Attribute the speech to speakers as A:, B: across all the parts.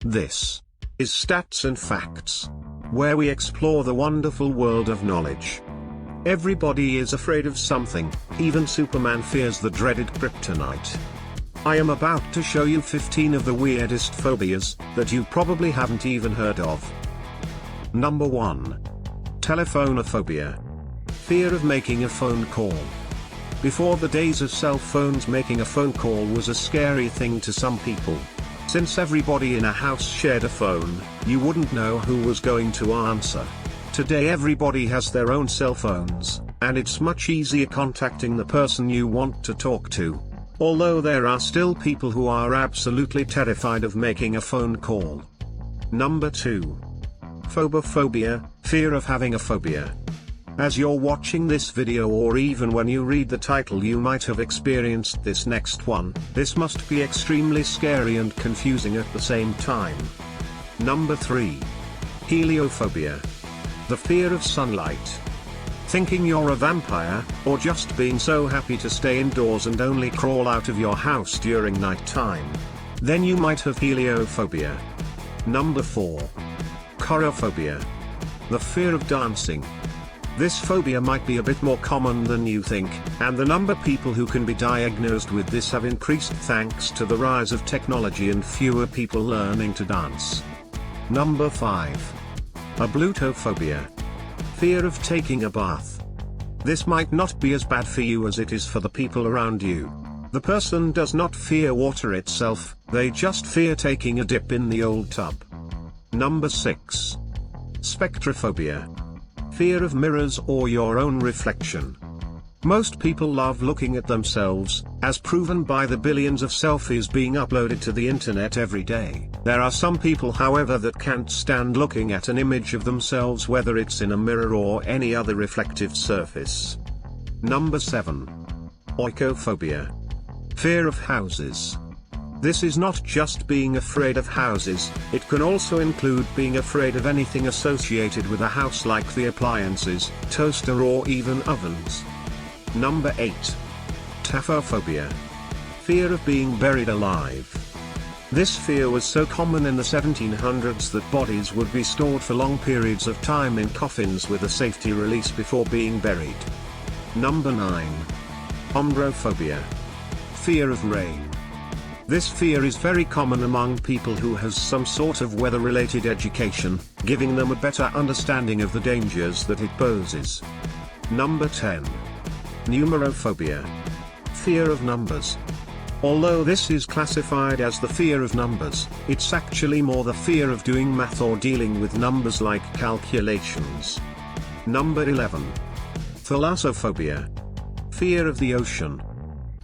A: This is Stats and Facts, where we explore the wonderful world of knowledge. Everybody is afraid of something, even Superman fears the dreaded kryptonite. I am about to show you 15 of the weirdest phobias that you probably haven't even heard of. Number 1. Telephonophobia. Fear of making a phone call. Before the days of cell phones, making a phone call was a scary thing to some people. Since everybody in a house shared a phone, you wouldn't know who was going to answer. Today everybody has their own cell phones, and it's much easier contacting the person you want to talk to. Although there are still people who are absolutely terrified of making a phone call. Number 2. Phobophobia, fear of having a phobia. As you're watching this video, or even when you read the title, you might have experienced this next one. This must be extremely scary and confusing at the same time. Number 3. Heliophobia. The fear of sunlight. Thinking you're a vampire, or just being so happy to stay indoors and only crawl out of your house during night time. Then you might have heliophobia. Number 4. Choreophobia. The fear of dancing. This phobia might be a bit more common than you think, and the number of people who can be diagnosed with this have increased thanks to the rise of technology and fewer people learning to dance. Number 5. Ablutophobia. Fear of taking a bath. This might not be as bad for you as it is for the people around you. The person does not fear water itself, they just fear taking a dip in the old tub. Number 6. Spectrophobia. Fear of mirrors or your own reflection. Most people love looking at themselves, as proven by the billions of selfies being uploaded to the internet every day. There are some people, however, that can't stand looking at an image of themselves, whether it's in a mirror or any other reflective surface. Number 7. Oikophobia. Fear of houses. This is not just being afraid of houses, it can also include being afraid of anything associated with a house, like the appliances, toaster, or even ovens. Number 8. Taphophobia. Fear of being buried alive. This fear was so common in the 1700s that bodies would be stored for long periods of time in coffins with a safety release before being buried. Number 9. Ombrophobia. Fear of rain. This fear is very common among people who has some sort of weather-related education, giving them a better understanding of the dangers that it poses. Number 10. Numerophobia. Fear of numbers. Although this is classified as the fear of numbers, it's actually more the fear of doing math or dealing with numbers, like calculations. Number 11. Thalassophobia. Fear of the ocean.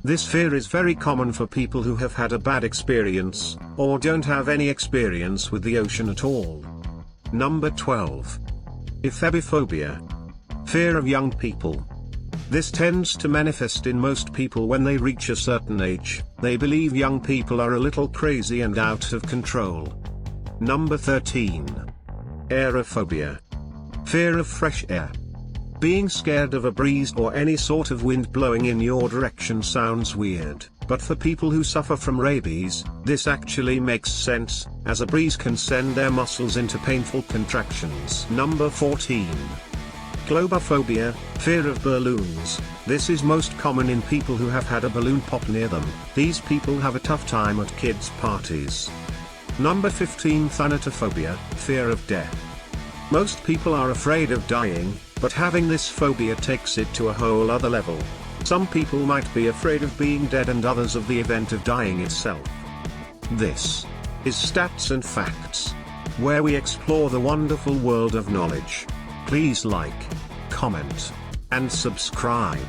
A: This fear is very common for people who have had a bad experience, or don't have any experience with the ocean at all. Number 12. Ephebophobia. Fear of young people. This tends to manifest in most people when they reach a certain age. They believe young people are a little crazy and out of control. Number 13. Aerophobia. Fear of fresh air. Being scared of a breeze or any sort of wind blowing in your direction sounds weird, but for people who suffer from rabies, this actually makes sense, as a breeze can send their muscles into painful contractions. Number 14. Globophobia, fear of balloons. This is most common in people who have had a balloon pop near them. These people have a tough time at kids' parties. Number 15. Thanatophobia, fear of death. Most people are afraid of dying, but having this phobia takes it to a whole other level. Some people might be afraid of being dead, and others of the event of dying itself. This is Stats and Facts, where we explore the wonderful world of knowledge. Please like, comment, and subscribe.